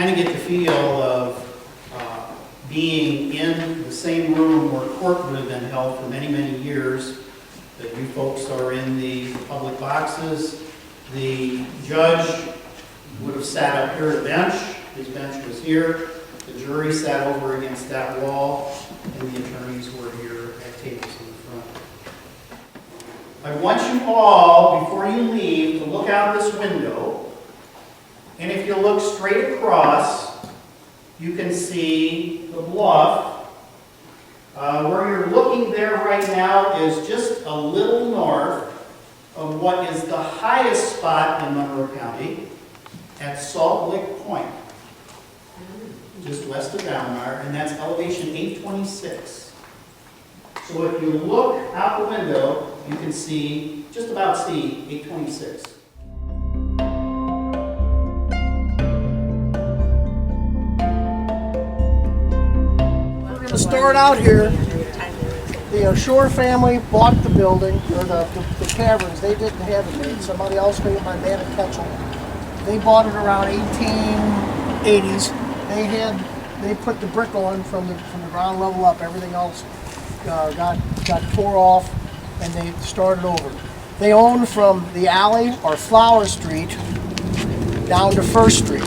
kind of get the feel of being in the same room where court would have been held for many, many years. That you folks are in the public boxes. The judge would have sat up here at a bench. His bench was here. The jury sat over against that wall, and the attorneys were here at tables in the front. I want you all, before you leave, to look out this window, and if you look straight across, you can see the bluff. Where you're looking there right now is just a little north of what is the highest spot in Monroe County at Salt Lick Point, just west of Valmar, and that's elevation 826. So if you look out the window, you can see, just about see 826. To start out here, the Shore family bought the building, or the caverns. They didn't have it made. Somebody else made it by Vanna Ketchel. They bought it around 1880s. They put the brick on from the ground level up. Everything else got tore off, and they started over. They owned from the alley or Flower Street down to First Street.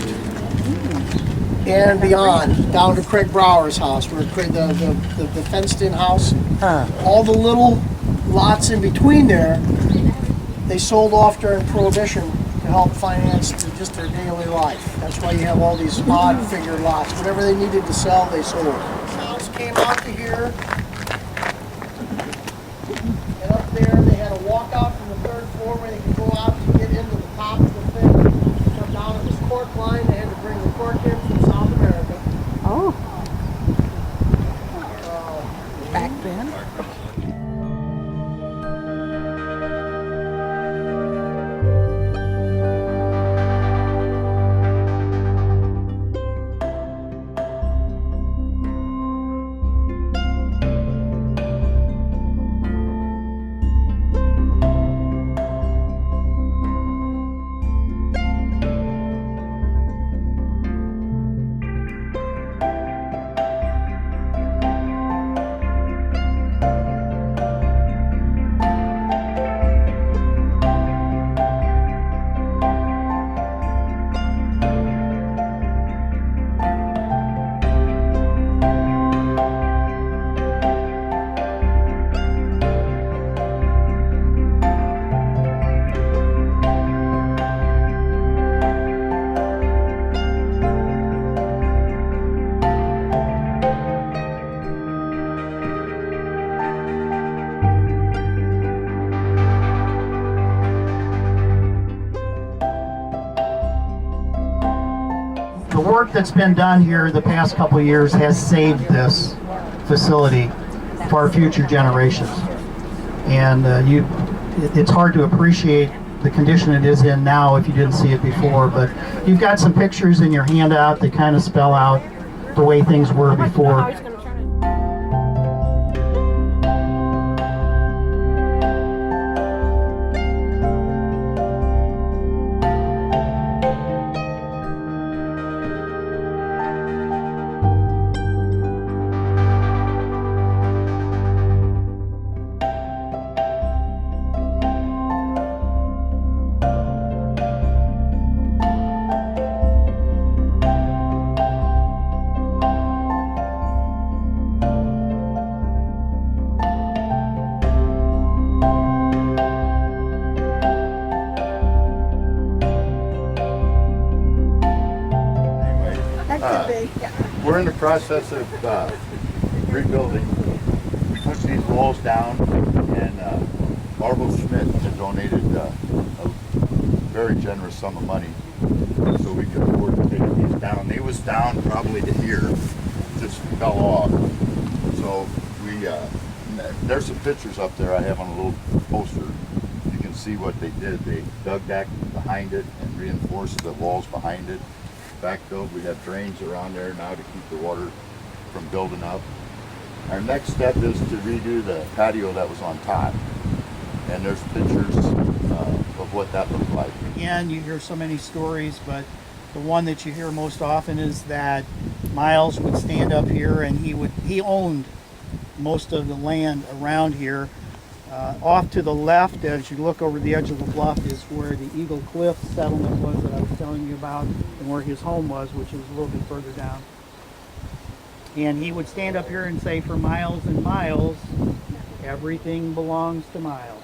And beyond, down to Craig Brower's house, where the fenced-in house. All the little lots in between there, they sold off during Prohibition to help finance just their daily life. That's why you have all these odd-figured lots. Whatever they needed to sell, they sold. This house came out to here, and up there they had a walkout from the third floor where they could go out to get into the top of the thing. Come down at this cork line, they had to bring the cork in from South America. Oh. Back then. The work that's been done here the past couple of years has saved this facility for our future generations. And it's hard to appreciate the condition it is in now if you didn't see it before, but you've got some pictures in your handout that kind of spell out the way things were before. We're in the process of rebuilding. We took these walls down, and Marble Schmidt had donated a very generous sum of money so we could afford to take these down. They was down probably to here, just fell off. So we, there's some pictures up there I have on a little poster. You can see what they did. They dug back behind it and reinforced the walls behind it. Backfilled. We have drains around there now to keep the water from building up. Our next step is to redo the patio that was on top. And there's pictures of what that looked like. Again, you hear so many stories, but The one that you hear most often is that Miles would stand up here and he owned most of the land around here. Off to the left, as you look over the edge of the bluff, is where the Eagle Cliff settlement was that I was telling you about, and where his home was, which is a little bit further down. And he would stand up here and say, for miles and miles, everything belongs to Miles.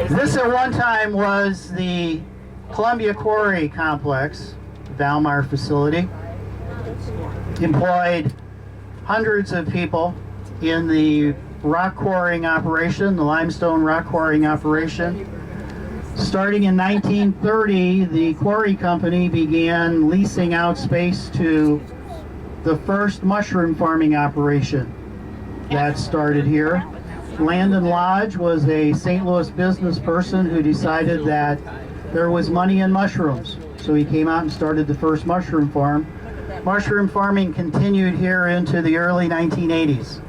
This at one time was the Columbia Quarry Complex, Valmar facility. Employed hundreds of people in the rock quarrying operation, the limestone rock quarrying operation. Starting in 1930, the quarry company began leasing out space to the first mushroom farming operation that started here. Landon Lodge was a St. Louis business person who decided that there was money in mushrooms. So he came out and started the first mushroom farm. Mushroom farming continued here into the early 1980s.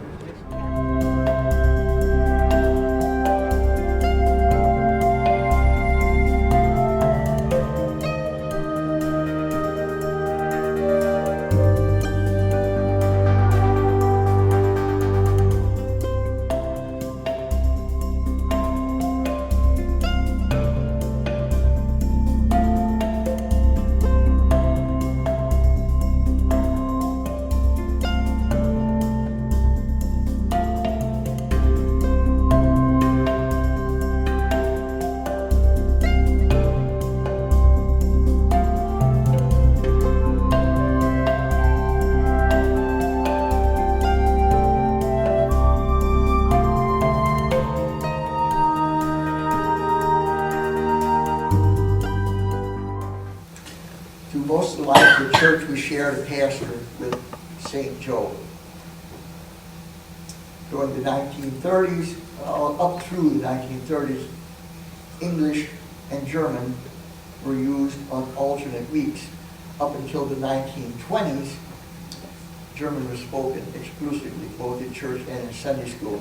Most of the life of the church, we shared a pastor with St. Joe. During the 1930s, up through the 1930s, English and German were used on alternate weeks. Up until the 1920s, German was spoken exclusively both in church and in Sunday school.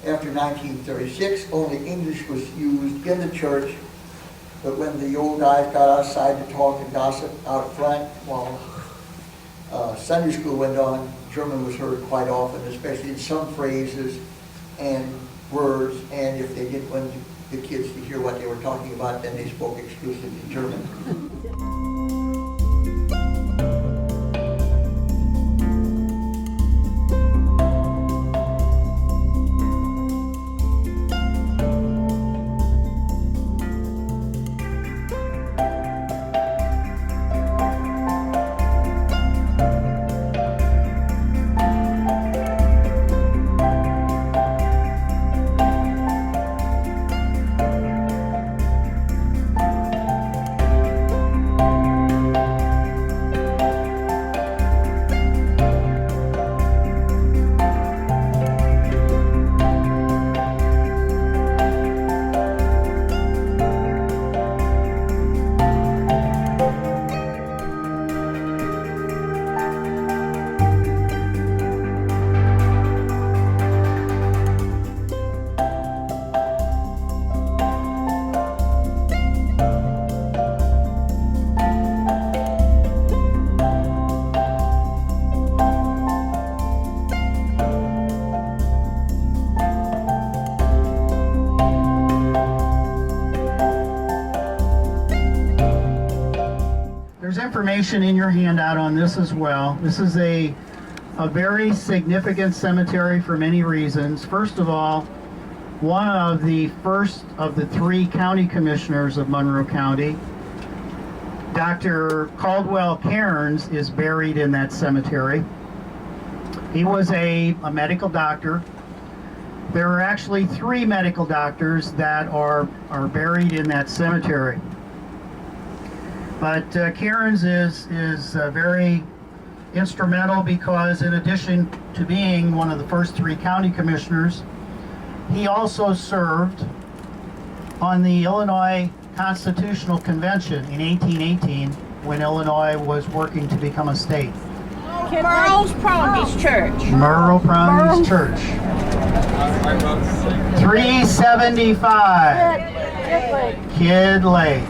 After 1936, only English was used in the church. But when the old guys got outside to talk and gossip out front while Sunday school went on, German was heard quite often, especially in some phrases and words. And if they didn't want the kids to hear what they were talking about, then they spoke exclusively German. There's information in your handout on this as well. This is a very significant cemetery for many reasons. First of all, one of the first of the three county commissioners of Monroe County, Dr. Caldwell Cairns, is buried in that cemetery. He was a medical doctor. There are actually three medical doctors that are buried in that cemetery. But Cairns is very instrumental because in addition to being one of the first 3 county commissioners, he also served on the Illinois Constitutional Convention in 1818 when Illinois was working to become a state. Merle's Promise Church. Merle Promise Church. 375. Kidd Lake.